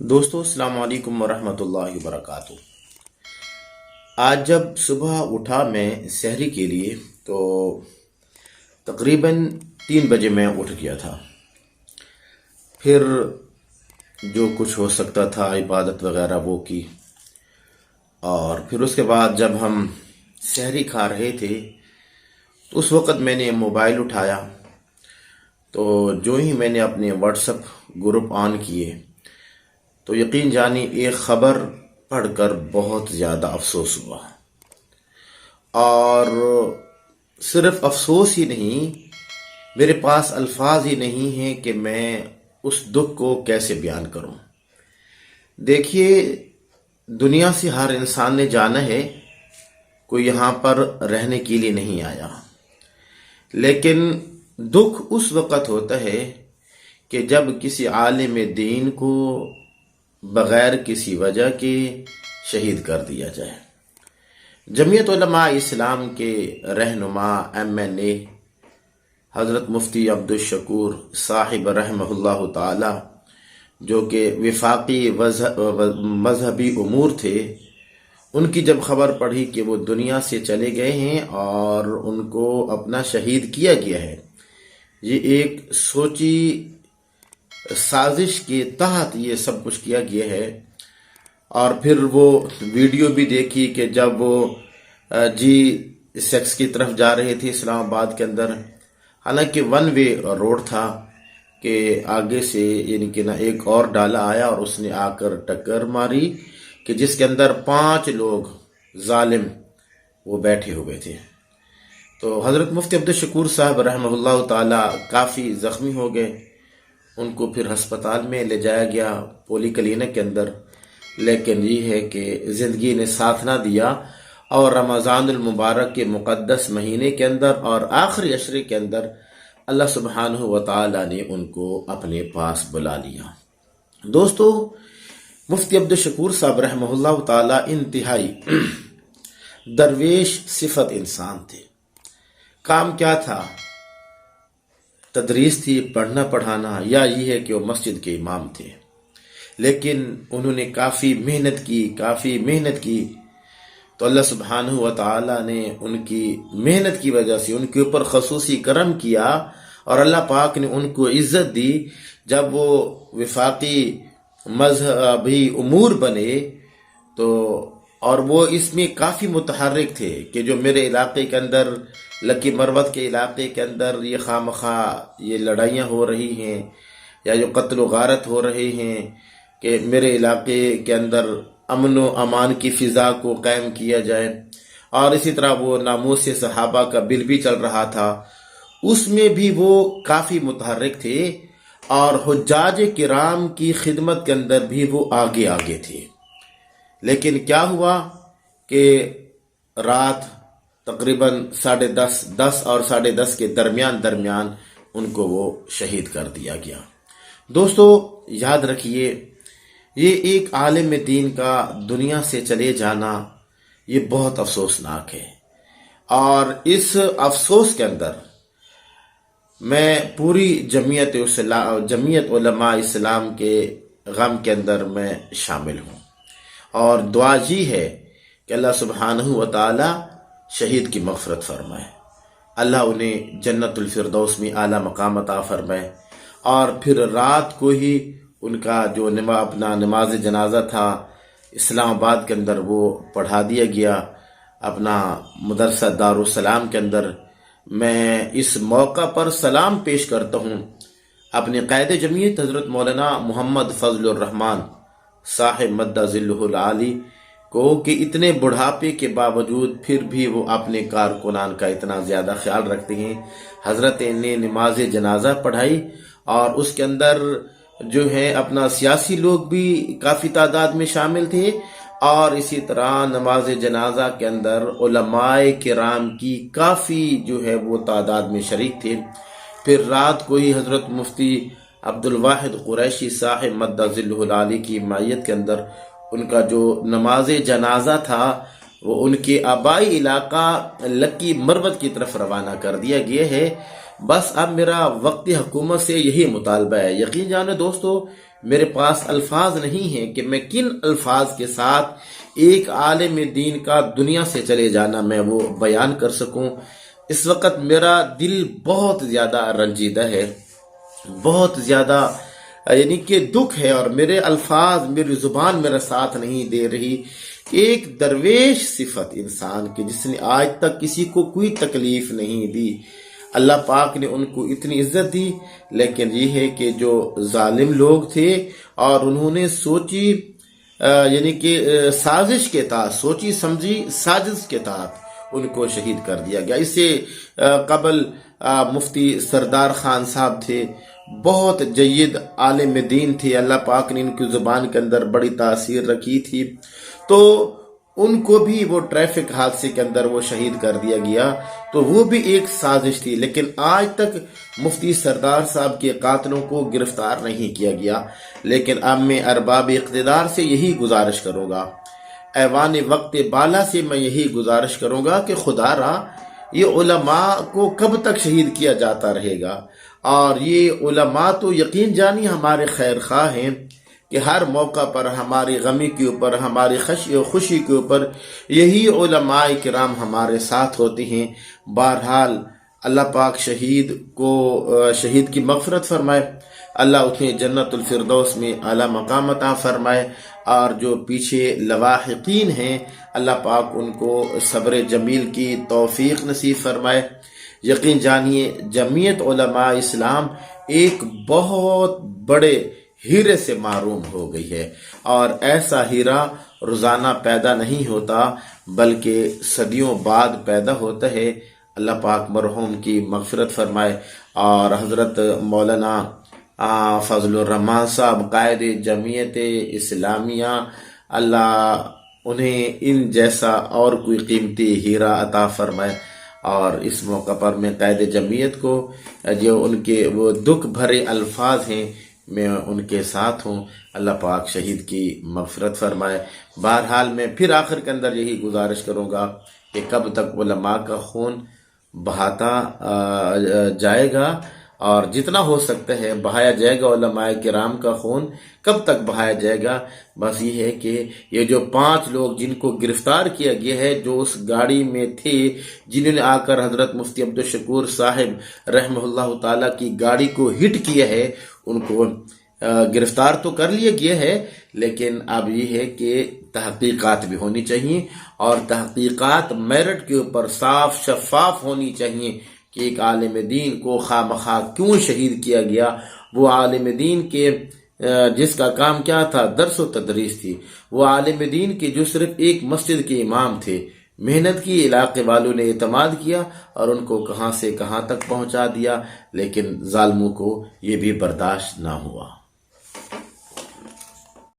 دوستو السلام علیکم ورحمۃ اللہ وبرکاتہ۔ آج جب صبح اٹھا میں سحری کے لیے تو تقریباً 3 بجے میں اٹھ گیا تھا۔ پھر جو کچھ ہو سکتا تھا عبادت وغیرہ وہ کی، اور پھر اس کے بعد جب ہم سحری کھا رہے تھے تو اس وقت میں نے موبائل اٹھایا تو جو ہی میں نے اپنے واٹس ایپ گروپ آن کیے تو یقین جانی ایک خبر پڑھ کر بہت زیادہ افسوس ہوا، اور صرف افسوس ہی نہیں، میرے پاس الفاظ ہی نہیں ہیں کہ میں اس دکھ کو کیسے بیان کروں۔ دیکھیے، دنیا سے ہر انسان نے جانا ہے، کوئی یہاں پر رہنے کے لیے نہیں آیا، لیکن دکھ اس وقت ہوتا ہے کہ جب کسی عالم دین کو بغیر کسی وجہ کے شہید کر دیا جائے۔ جمعیت علماء اسلام کے رہنما MNA حضرت مفتی عبدالشکور صاحب رحمہ اللہ تعالی، جو کہ وفاقی مذہبی امور تھے، ان کی جب خبر پڑھی کہ وہ دنیا سے چلے گئے ہیں اور ان کو اپنا شہید کیا گیا ہے، یہ ایک سوچی سازش کے تحت یہ سب کچھ کیا گیا ہے۔ اور پھر وہ ویڈیو بھی دیکھی کہ جب وہ سیکس کی طرف جا رہے تھے اسلام آباد کے اندر، حالانکہ 1 وے روڈ تھا کہ آگے سے یعنی کہ ایک اور ڈالا آیا اور اس نے آ کر ٹکر ماری کہ جس کے اندر 5 لوگ ظالم وہ بیٹھے ہوئے تھے۔ تو حضرت مفتی عبدالشکور صاحب رحمہ اللہ تعالی کافی زخمی ہو گئے، ان کو پھر ہسپتال میں لے جایا گیا پولی کلینک کے اندر، لیکن یہ ہے کہ زندگی نے ساتھ نہ دیا، اور رمضان المبارک کے مقدس مہینے کے اندر اور آخری عشرے کے اندر اللہ سبحانہ و تعالی نے ان کو اپنے پاس بلا لیا۔ دوستو، مفتی عبدالشکور صاحب رحمہ اللہ تعالی انتہائی درویش صفت انسان تھے۔ کام کیا تھا؟ تدریس تھی، پڑھنا پڑھانا، یا یہ ہے کہ وہ مسجد کے امام تھے، لیکن انہوں نے کافی محنت کی تو اللہ سبحانہ و تعالی نے ان کی محنت کی وجہ سے ان کے اوپر خصوصی کرم کیا، اور اللہ پاک نے ان کو عزت دی۔ جب وہ وفاقی مذہبی امور بنے تو اور وہ اس میں کافی متحرک تھے کہ جو میرے علاقے کے اندر، لکی مروت کے علاقے کے اندر یہ خواہ یہ لڑائیاں ہو رہی ہیں یا جو قتل و غارت ہو رہے ہیں، کہ میرے علاقے کے اندر امن و امان کی فضا کو قائم کیا جائے، اور اسی طرح وہ ناموس صحابہ کا بل بھی چل رہا تھا، اس میں بھی وہ کافی متحرک تھے، اور حجاج کرام کی خدمت کے اندر بھی وہ آگے تھے۔ لیکن کیا ہوا کہ رات تقریباً 10:30 اور 10:30 کے درمیان ان کو وہ شہید کر دیا گیا۔ دوستو، یاد رکھیے، یہ ایک عالم دین کا دنیا سے چلے جانا یہ بہت افسوسناک ہے، اور اس افسوس کے اندر میں پوری جمعیت علماء اسلام کے غم کے اندر میں شامل ہوں، اور دعا یہ ہے کہ اللہ سبحانہ و تعالی شہید کی مغفرت فرمائے، اللہ انہیں جنت الفردوس میں اعلیٰ مقام عطا فرمائے، اور پھر رات کو ہی ان کا جو اپنا نماز جنازہ تھا اسلام آباد کے اندر وہ پڑھا دیا گیا اپنا مدرسہ دارالسلام کے اندر۔ میں اس موقع پر سلام پیش کرتا ہوں اپنے قائد جمعیت حضرت مولانا محمد فضل الرحمان صاحب مد ظلہ العالی کو، کہ اتنے بڑھاپے کے باوجود پھر بھی وہ اپنے کارکنان کا اتنا زیادہ خیال رکھتے ہیں۔ حضرت نے نماز جنازہ پڑھائی، اور اس کے اندر جو ہے اپنا سیاسی لوگ بھی کافی تعداد میں شامل تھے، اور اسی طرح نماز جنازہ کے اندر علماء کرام کی کافی جو ہے وہ تعداد میں شریک تھے۔ پھر رات کو ہی حضرت مفتی عبدالواحد قریشی صاحب مد ظلہ العالی کی معیت کے اندر ان کا جو نماز جنازہ تھا وہ ان کے آبائی علاقہ لکی مروت کی طرف روانہ کر دیا گیا ہے۔ بس اب میرا وقت حکومت سے یہی مطالبہ ہے، یقین جانے دوستو میرے پاس الفاظ نہیں ہیں کہ میں کن الفاظ کے ساتھ ایک عالم دین کا دنیا سے چلے جانا میں وہ بیان کر سکوں۔ اس وقت میرا دل بہت زیادہ رنجیدہ ہے، بہت زیادہ یعنی کہ دکھ ہے، اور میرے الفاظ، میری زبان میرا ساتھ نہیں دے رہی۔ ایک درویش صفت انسان کی جس نے آج تک کسی کو کوئی تکلیف نہیں دی، اللہ پاک نے ان کو اتنی عزت دی، لیکن یہ ہے کہ جو ظالم لوگ تھے اور انہوں نے سوچی یعنی کہ سازش کے تحت، سوچی سمجھی سازش کے تحت ان کو شہید کر دیا گیا۔ اس سے قبل مفتی سردار خان صاحب تھے، بہت جید عالم دین تھے، اللہ پاک نے ان کی زبان کے اندر بڑی تاثیر رکھی تھی، تو ان کو بھی وہ ٹریفک حادثے کے اندر وہ شہید کر دیا گیا، تو وہ بھی ایک سازش تھی۔ لیکن آج تک مفتی سردار صاحب کے قاتلوں کو گرفتار نہیں کیا گیا۔ لیکن اب میں ارباب اقتدار سے یہی گزارش کروں گا، ایوان وقت بالا سے میں یہی گزارش کروں گا کہ خدا را یہ علماء کو کب تک شہید کیا جاتا رہے گا؟ اور یہ علماء تو یقین جانی ہمارے خیر خواہ ہیں کہ ہر موقع پر ہماری غمی کے اوپر، ہماری خوشی کے اوپر یہی علماء کرام ہمارے ساتھ ہوتے ہیں۔ بہرحال اللہ پاک شہید کی مغفرت فرمائے، اللہ انہیں جنت الفردوس میں اعلیٰ مقام عطا فرمائے، اور جو پیچھے لواحقین ہیں اللہ پاک ان کو صبر جمیل کی توفیق نصیب فرمائے۔ یقین جانیے جمعیت علماء اسلام ایک بہت بڑے ہیرے سے محروم ہو گئی ہے، اور ایسا ہیرا روزانہ پیدا نہیں ہوتا بلکہ صدیوں بعد پیدا ہوتا ہے۔ اللہ پاک مرحوم کی مغفرت فرمائے، اور حضرت مولانا فضل الرحمان صاحب قائد جمعیت اسلامیہ، اللہ انہیں ان جیسا اور کوئی قیمتی ہیرا عطا فرمائے۔ اور اس موقع پر میں قائد جمعیت کو جو ان کے وہ دکھ بھرے الفاظ ہیں میں ان کے ساتھ ہوں، اللہ پاک شہید کی مغفرت فرمائے۔ بہرحال میں پھر آخر کے اندر یہی گزارش کروں گا کہ کب تک علماء کا خون بہاتا جائے گا، اور جتنا ہو سکتا ہے بہایا جائے گا علماء کرام کا خون، کب تک بہایا جائے گا؟ بس یہ ہے کہ یہ جو 5 لوگ جن کو گرفتار کیا گیا ہے، جو اس گاڑی میں تھے، جنہوں نے آ کر حضرت مفتی عبدالشکور صاحب رحمہ اللہ تعالیٰ کی گاڑی کو ہٹ کیا ہے، ان کو گرفتار تو کر لیا گیا ہے، لیکن اب یہ ہے کہ تحقیقات بھی ہونی چاہیے، اور تحقیقات میرٹ کے اوپر صاف شفاف ہونی چاہیے کہ ایک عالم دین کو خواہ مخواہ کیوں شہید کیا گیا۔ وہ عالم دین کے جس کا کام کیا تھا؟ درس و تدریس تھی۔ وہ عالم دین کے جو صرف ایک مسجد کے امام تھے، محنت کی، علاقے والوں نے اعتماد کیا اور ان کو کہاں سے کہاں تک پہنچا دیا، لیکن ظالموں کو یہ بھی برداشت نہ ہوا۔